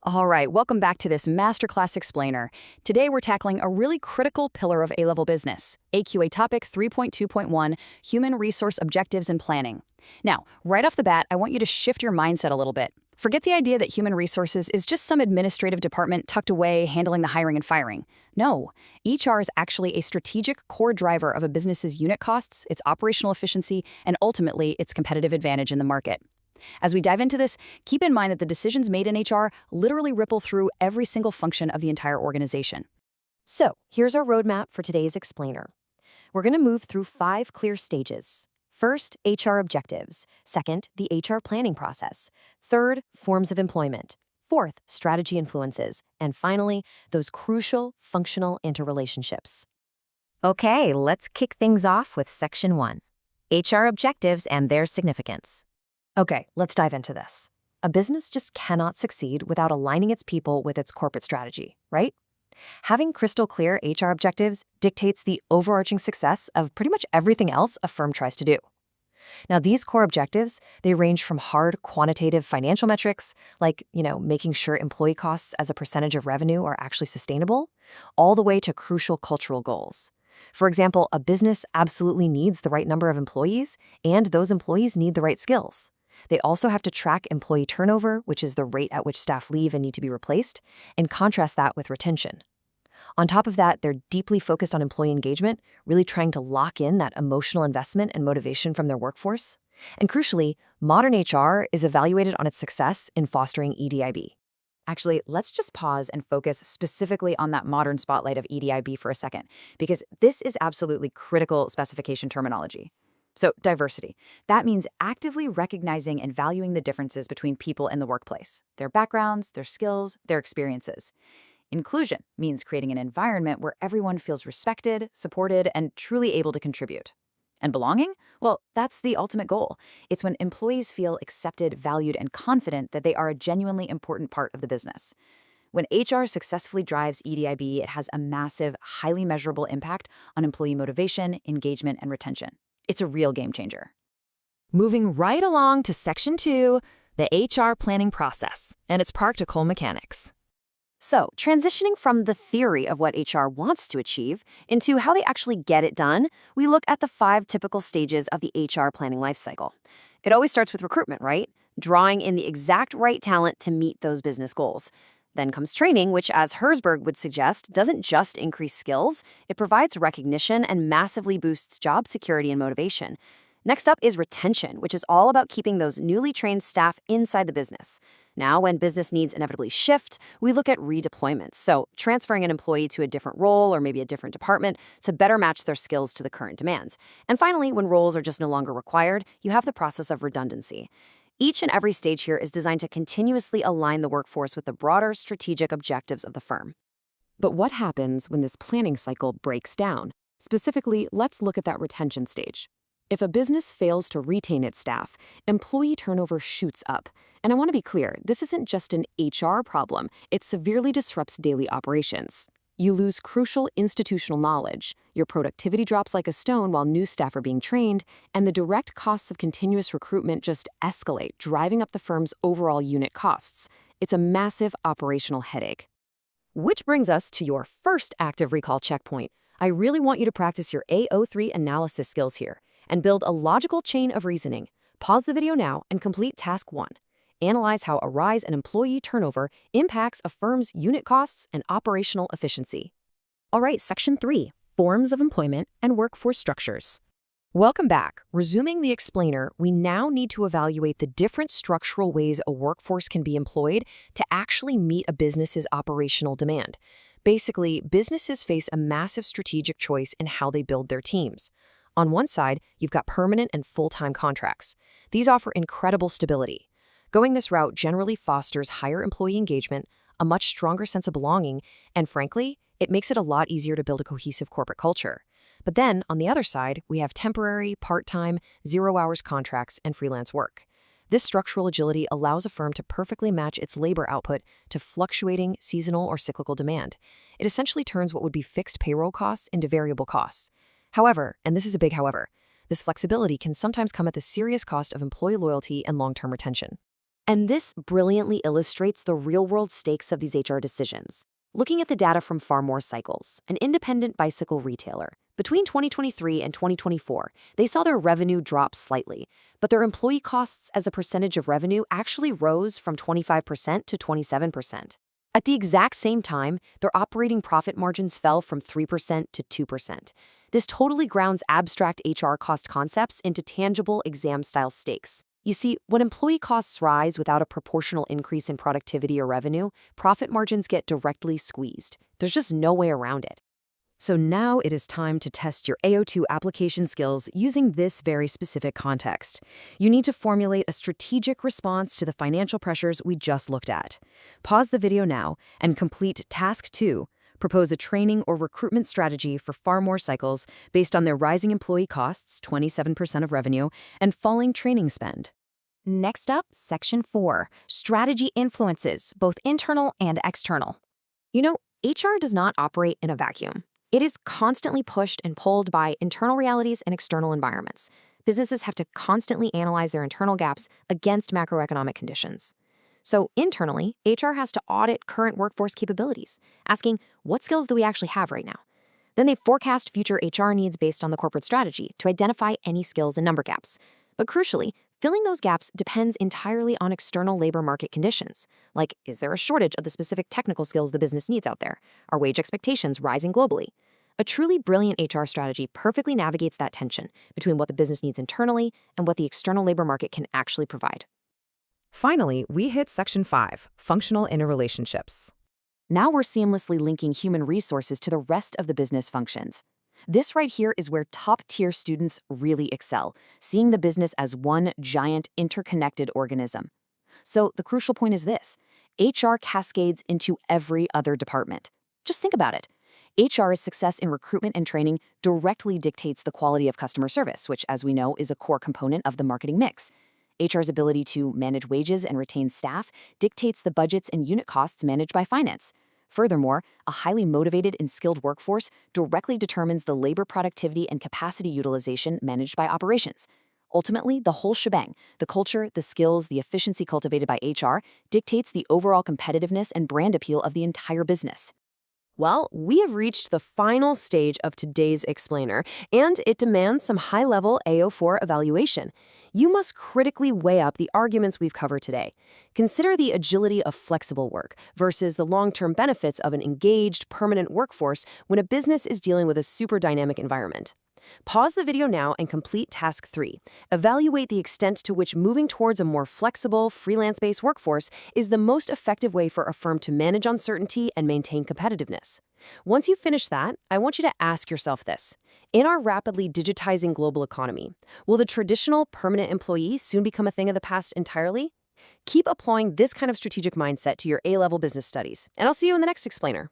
All right, welcome back to this Masterclass Explainer. Today we're tackling a really critical pillar of A-Level Business, AQA Topic 3.2.1, Human Resource Objectives and Planning. Now, right off the bat, I want you to shift your mindset a little bit. Forget the idea that human resources is just some administrative department tucked away handling the hiring and firing. No, HR is actually a strategic core driver of a business's unit costs, its operational efficiency, and ultimately its competitive advantage in the market. As we dive into this, keep in mind that the decisions made in HR literally ripple through every single function of the entire organization. So, here's our roadmap for today's explainer. We're going to move through 5 clear stages. First, HR objectives. Second, the HR planning process. Third, forms of employment. Fourth, strategy influences. And finally, those crucial functional interrelationships. Okay, let's kick things off with Section 1, HR objectives and their significance. Okay, let's dive into this. A business just cannot succeed without aligning its people with its corporate strategy, right? Having crystal clear HR objectives dictates the overarching success of pretty much everything else a firm tries to do. Now, these core objectives, they range from hard quantitative financial metrics, like, making sure employee costs as a percentage of revenue are actually sustainable, all the way to crucial cultural goals. For example, a business absolutely needs the right number of employees, and those employees need the right skills. They also have to track employee turnover, which is the rate at which staff leave and need to be replaced, and contrast that with retention. On top of that, they're deeply focused on employee engagement, really trying to lock in that emotional investment and motivation from their workforce. And crucially, modern HR is evaluated on its success in fostering EDIB. Actually, let's just pause and focus specifically on that modern spotlight of EDIB for a second, because this is absolutely critical specification terminology. So, diversity. That means actively recognizing and valuing the differences between people in the workplace, their backgrounds, their skills, their experiences. Inclusion means creating an environment where everyone feels respected, supported, and truly able to contribute. And belonging? Well, that's the ultimate goal. It's when employees feel accepted, valued, and confident that they are a genuinely important part of the business. When HR successfully drives EDIB, it has a massive, highly measurable impact on employee motivation, engagement, and retention. It's a real game changer. Moving right along to Section 2, the HR planning process and its practical mechanics. So, transitioning from the theory of what HR wants to achieve into how they actually get it done, we look at the 5 typical stages of the HR planning lifecycle. It always starts with recruitment, right? Drawing in the exact right talent to meet those business goals. Then comes training, which, as Herzberg would suggest, doesn't just increase skills, it provides recognition and massively boosts job security and motivation. Next up is retention, which is all about keeping those newly trained staff inside the business. Now, when business needs inevitably shift, we look at redeployment, so transferring an employee to a different role or maybe a different department to better match their skills to the current demands. And finally, when roles are just no longer required, you have the process of redundancy. Each and every stage here is designed to continuously align the workforce with the broader strategic objectives of the firm. But what happens when this planning cycle breaks down? Specifically, let's look at that retention stage. If a business fails to retain its staff, employee turnover shoots up. And I want to be clear, this isn't just an HR problem. It severely disrupts daily operations. You lose crucial institutional knowledge, your productivity drops like a stone while new staff are being trained, and the direct costs of continuous recruitment just escalate, driving up the firm's overall unit costs. It's a massive operational headache. Which brings us to your first active recall checkpoint. I really want you to practice your AO3 analysis skills here and build a logical chain of reasoning. Pause the video now and complete Task 1. Analyze how a rise in employee turnover impacts a firm's unit costs and operational efficiency. All right, Section 3, Forms of Employment and Workforce Structures. Welcome back. Resuming the explainer, we now need to evaluate the different structural ways a workforce can be employed to actually meet a business's operational demand. Basically, businesses face a massive strategic choice in how they build their teams. On one side, you've got permanent and full-time contracts. These offer incredible stability. Going this route generally fosters higher employee engagement, a much stronger sense of belonging, and frankly, it makes it a lot easier to build a cohesive corporate culture. But then, on the other side, we have temporary, part-time, zero-hours contracts and freelance work. This structural agility allows a firm to perfectly match its labor output to fluctuating, seasonal, or cyclical demand. It essentially turns what would be fixed payroll costs into variable costs. However, and this is a big however, this flexibility can sometimes come at the serious cost of employee loyalty and long-term retention. And this brilliantly illustrates the real-world stakes of these HR decisions. Looking at the data from Far More Cycles, an independent bicycle retailer, between 2023 and 2024, they saw their revenue drop slightly, but their employee costs as a percentage of revenue actually rose from 25% to 27%. At the exact same time, their operating profit margins fell from 3% to 2%. This totally grounds abstract HR cost concepts into tangible exam-style stakes. You see, when employee costs rise without a proportional increase in productivity or revenue, profit margins get directly squeezed. There's just no way around it. So now it is time to test your AO2 application skills using this very specific context. You need to formulate a strategic response to the financial pressures we just looked at. Pause the video now and complete Task 2. Propose a training or recruitment strategy for Far More Cycles based on their rising employee costs, 27% of revenue, and falling training spend. Next up, Section 4, Strategy Influences, both internal and external. You know, HR does not operate in a vacuum. It is constantly pushed and pulled by internal realities and external environments. Businesses have to constantly analyze their internal gaps against macroeconomic conditions. So internally, HR has to audit current workforce capabilities, asking, what skills do we actually have right now? Then they forecast future HR needs based on the corporate strategy to identify any skills and number gaps. But crucially, filling those gaps depends entirely on external labor market conditions. Like, is there a shortage of the specific technical skills the business needs out there? Are wage expectations rising globally? A truly brilliant HR strategy perfectly navigates that tension between what the business needs internally and what the external labor market can actually provide. Finally, we hit Section 5, Functional Interrelationships. Now we're seamlessly linking human resources to the rest of the business functions. This right here is where top-tier students really excel, seeing the business as one giant interconnected organism. So the crucial point is this: HR cascades into every other department. Just think about it. HR's success in recruitment and training directly dictates the quality of customer service, which, as we know, is a core component of the marketing mix. HR's ability to manage wages and retain staff dictates the budgets and unit costs managed by finance. Furthermore, a highly motivated and skilled workforce directly determines the labor productivity and capacity utilization managed by operations. Ultimately, the whole shebang, the culture, the skills, the efficiency cultivated by HR, dictates the overall competitiveness and brand appeal of the entire business. Well, we have reached the final stage of today's explainer, and it demands some high-level AO4 evaluation. You must critically weigh up the arguments we've covered today. Consider the agility of flexible work versus the long-term benefits of an engaged, permanent workforce when a business is dealing with a super dynamic environment. Pause the video now and complete Task 3. Evaluate the extent to which moving towards a more flexible, freelance-based workforce is the most effective way for a firm to manage uncertainty and maintain competitiveness. Once you finish that, I want you to ask yourself this. In our rapidly digitizing global economy, will the traditional permanent employee soon become a thing of the past entirely? Keep applying this kind of strategic mindset to your A-level business studies, and I'll see you in the next explainer.